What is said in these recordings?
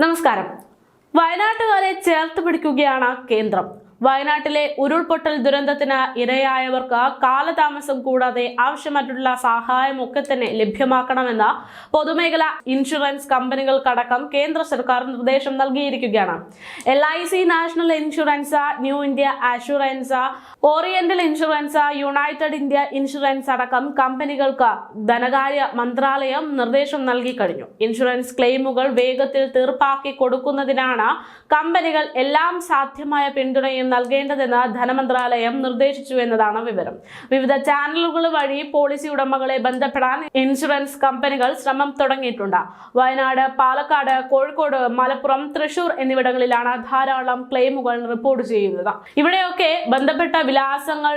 നമസ്കാരം. വയനാട്ടുകാരെ ചേർത്ത് പിടിക്കുകയാണ് കേന്ദ്രം. വയനാട്ടിലെ ഉരുൾപൊട്ടൽ ദുരന്തത്തിന് ഇരയായവർക്ക് കാലതാമസം കൂടാതെ ആവശ്യമായിട്ടുള്ള സഹായമൊക്കെ തന്നെ ലഭ്യമാക്കണമെന്ന് പൊതുമേഖലാ ഇൻഷുറൻസ് കമ്പനികൾക്കടക്കം കേന്ദ്ര സർക്കാർ നിർദ്ദേശം നൽകിയിരിക്കുകയാണ്. LIC national insurance, new India assurance, oriental insurance, United India insurance അടക്കം കമ്പനികൾക്ക് ധനകാര്യ മന്ത്രാലയം നിർദ്ദേശം നൽകി കഴിഞ്ഞു. ഇൻഷുറൻസ് ക്ലെയിമുകൾ വേഗത്തിൽ തീർപ്പാക്കി കൊടുക്കുന്നതിനാണ് കമ്പനികൾ എല്ലാം സാധ്യമായ പിന്തുണയും നൽകേണ്ടതെന്ന് ധനമന്ത്രാലയം നിർദ്ദേശിച്ചു എന്നതാണ് വിവരം. വിവിധ ചാനലുകൾ വഴി പോളിസി ഉടമകളെ ബന്ധപ്പെടാൻ ഇൻഷുറൻസ് കമ്പനികൾ ശ്രമം തുടങ്ങിയിട്ടുണ്ട്. വയനാട്, പാലക്കാട്, കോഴിക്കോട്, മലപ്പുറം, തൃശൂർ എന്നിവിടങ്ങളിലാണ് ധാരാളം ക്ലെയിമുകൾ റിപ്പോർട്ട് ചെയ്യുന്നത്. ഇവിടെയൊക്കെ ബന്ധപ്പെട്ട വിലാസങ്ങൾ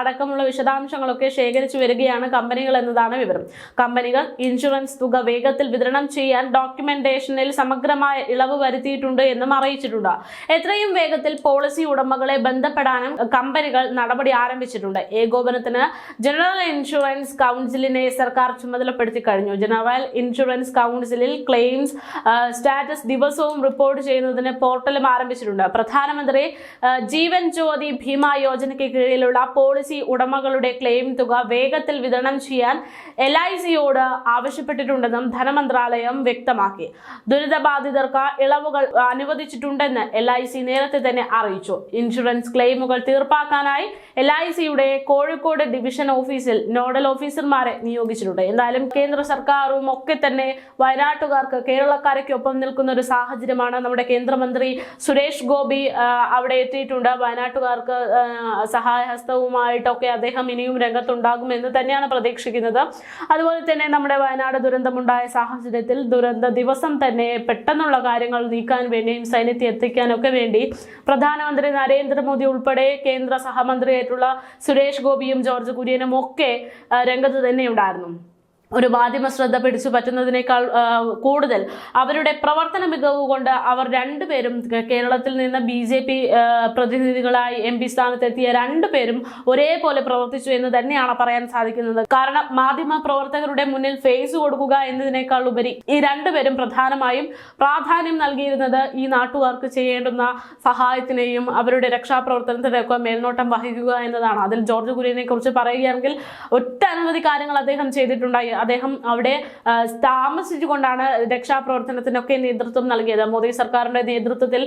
അടക്കമുള്ള വിശദാംശങ്ങളൊക്കെ ശേഖരിച്ചു വരികയാണ് കമ്പനികൾ എന്നതാണ് വിവരം. കമ്പനികൾ ഇൻഷുറൻസ് തുക വേഗത്തിൽ വിതരണം ചെയ്യാൻ ഡോക്യുമെന്റേഷനിൽ സമഗ്രമായ ഇളവ് വരുത്തിയിട്ടുണ്ട് എന്നും അറിയിച്ചിട്ടുണ്ട്. എത്രയും വേഗത്തിൽ പോളിസി ഉടമകളെ ബന്ധപ്പെടാനും കമ്പനികൾ നടപടി ആരംഭിച്ചിട്ടുണ്ട്. ഏകോപനത്തിന് ജനറൽ ഇൻഷുറൻസ് കൗൺസിലിനെ സർക്കാർ ചുമതലപ്പെടുത്തി കഴിഞ്ഞു. ജനറൽ ഇൻഷുറൻസ് കൗൺസിലിൽ ക്ലെയിംസ് സ്റ്റാറ്റസ് ദിവസവും റിപ്പോർട്ട് ചെയ്യുന്നതിന് പോർട്ടലും ആരംഭിച്ചിട്ടുണ്ട്. പ്രധാനമന്ത്രി ജീവൻ ജ്യോതി ഭീമ യോജനയ്ക്ക് കീഴിലുള്ള പോളിസി ഉടമകളുടെ ക്ലെയിം തുക വേഗത്തിൽ വിതരണം ചെയ്യാൻ LICയോട് ആവശ്യപ്പെട്ടിട്ടുണ്ടെന്നും ധനമന്ത്രാലയം വ്യക്തമാക്കി. ദുരിതബാധിതർക്ക് ഇളവുകൾ അനുവദിച്ചിട്ടുണ്ടെന്ന് LIC നേരത്തെ തന്നെ അറിയിച്ചു. ഇൻഷുറൻസ് ക്ലെയിമുകൾ തീർപ്പാക്കാനായി LICയുടെ കോഴിക്കോട് ഡിവിഷൻ ഓഫീസിൽ നോഡൽ ഓഫീസർമാരെ നിയോഗിച്ചിട്ടുണ്ട്. എന്തായാലും കേന്ദ്ര സർക്കാരും ഒക്കെ തന്നെ വയനാട്ടുകാർക്ക്, കേരളക്കാരയ്ക്കൊപ്പം നിൽക്കുന്ന ഒരു സാഹചര്യമാണ്. നമ്മുടെ കേന്ദ്രമന്ത്രി സുരേഷ് ഗോപി അവിടെ എത്തിയിട്ടുണ്ട്. വയനാട്ടുകാർക്ക് സഹായഹസ്തവുമായിട്ടൊക്കെ അദ്ദേഹം ഇനിയും രംഗത്തുണ്ടാകുമെന്ന് തന്നെയാണ് പ്രതീക്ഷിക്കുന്നത്. അതുപോലെ തന്നെ നമ്മുടെ വയനാട് ദുരന്തമുണ്ടായ സാഹചര്യത്തിൽ ദുരന്ത ദിവസം തന്നെ പെട്ടെന്നുള്ള കാര്യങ്ങൾ നീക്കാൻ വേണ്ടിയും സൈന്യത്തെ എത്തിക്കാനൊക്കെ വേണ്ടി പ്രധാനമന്ത്രി നരേന്ദ്രമോദി ഉൾപ്പെടെ കേന്ദ്ര സഹമന്ത്രിയായിട്ടുള്ള സുരേഷ് ഗോപിയും ജോർജ് കുര്യനും ഒക്കെ രംഗത്ത് തന്നെ ഉണ്ടായിരുന്നു. ഒരു മാധ്യമ ശ്രദ്ധ പിടിച്ചു പറ്റുന്നതിനേക്കാൾ കൂടുതൽ അവരുടെ പ്രവർത്തന മികവ് കൊണ്ട് അവർ രണ്ടുപേരും കേരളത്തിൽ നിന്ന് BJP പ്രതിനിധികളായി MP സ്ഥാനത്തെത്തിയ രണ്ടുപേരും ഒരേപോലെ പ്രവർത്തിച്ചു എന്ന് തന്നെയാണ് പറയാൻ സാധിക്കുന്നത്. കാരണം മാധ്യമ പ്രവർത്തകരുടെ മുന്നിൽ ഫേസ് കൊടുക്കുക എന്നതിനേക്കാൾ ഉപരി ഈ രണ്ടുപേരും പ്രധാനമായും പ്രാധാന്യം നൽകിയിരുന്നത് ഈ നാട്ടുകാർക്ക് ചെയ്യേണ്ടുന്ന സഹായത്തിനെയും അവരുടെ രക്ഷാപ്രവർത്തനത്തിനൊക്കെ മേൽനോട്ടം വഹിക്കുക എന്നതാണ്. അതിൽ ജോർജ് കുര്യനെ കുറിച്ച് പറയുകയാണെങ്കിൽ ഒട്ടനവധി കാര്യങ്ങൾ അദ്ദേഹം ചെയ്തിട്ടുണ്ടായി. അദ്ദേഹം അവിടെ താമസിച്ചുകൊണ്ടാണ് രക്ഷാപ്രവർത്തനത്തിനൊക്കെ നേതൃത്വം നൽകിയത്. മോദി സർക്കാരിന്റെ നേതൃത്വത്തിൽ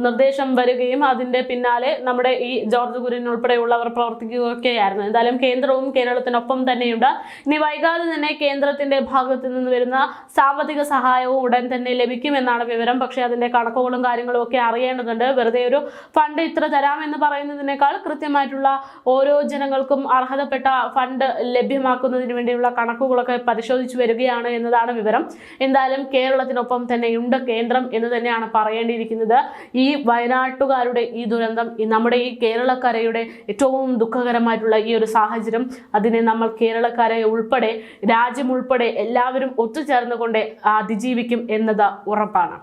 നിർദ്ദേശം വരികയും അതിന്റെ പിന്നാലെ നമ്മുടെ ഈ ജോർജ് കുര്യൻ ഉൾപ്പെടെയുള്ളവർ പ്രവർത്തിക്കുകയൊക്കെയായിരുന്നു. എന്തായാലും കേന്ദ്രവും കേരളത്തിനൊപ്പം തന്നെയുണ്ട്. ഇനി വൈകാതെ തന്നെ കേന്ദ്രത്തിന്റെ ഭാഗത്ത് നിന്ന് വരുന്ന സാമ്പത്തിക സഹായവും ഉടൻ തന്നെ ലഭിക്കുമെന്നാണ് വിവരം. പക്ഷേ അതിന്റെ കണക്കുകളും കാര്യങ്ങളും ഒക്കെ അറിയേണ്ടതുണ്ട്. വെറുതെ ഒരു ഫണ്ട് ഇത്ര തരാമെന്ന് പറയുന്നതിനേക്കാൾ കൃത്യമായിട്ടുള്ള ഓരോ ജനങ്ങൾക്കും അർഹതപ്പെട്ട ഫണ്ട് ലഭ്യമാക്കുന്നതിന് വേണ്ടിയുള്ള കണക്കുകളൊക്കെ പരിശോധിച്ചു വരികയാണ് എന്നതാണ് വിവരം. എന്തായാലും കേരളത്തിനൊപ്പം തന്നെയുണ്ട് കേന്ദ്രം എന്ന് തന്നെയാണ് പറയേണ്ടിയിരിക്കുന്നത്. ഈ വയനാട്ടുകാരുടെ ഈ ദുരന്തം, നമ്മുടെ ഈ കേരളക്കരയുടെ ഏറ്റവും ദുഃഖകരമായിട്ടുള്ള ഈ ഒരു സാഹചര്യം, അതിനെ നമ്മൾ കേരളക്കരെ ഉൾപ്പെടെ രാജ്യം ഉൾപ്പെടെ എല്ലാവരും ഒത്തുചേർന്നുകൊണ്ട് അതിജീവിക്കും എന്നത് ഉറപ്പാണ്.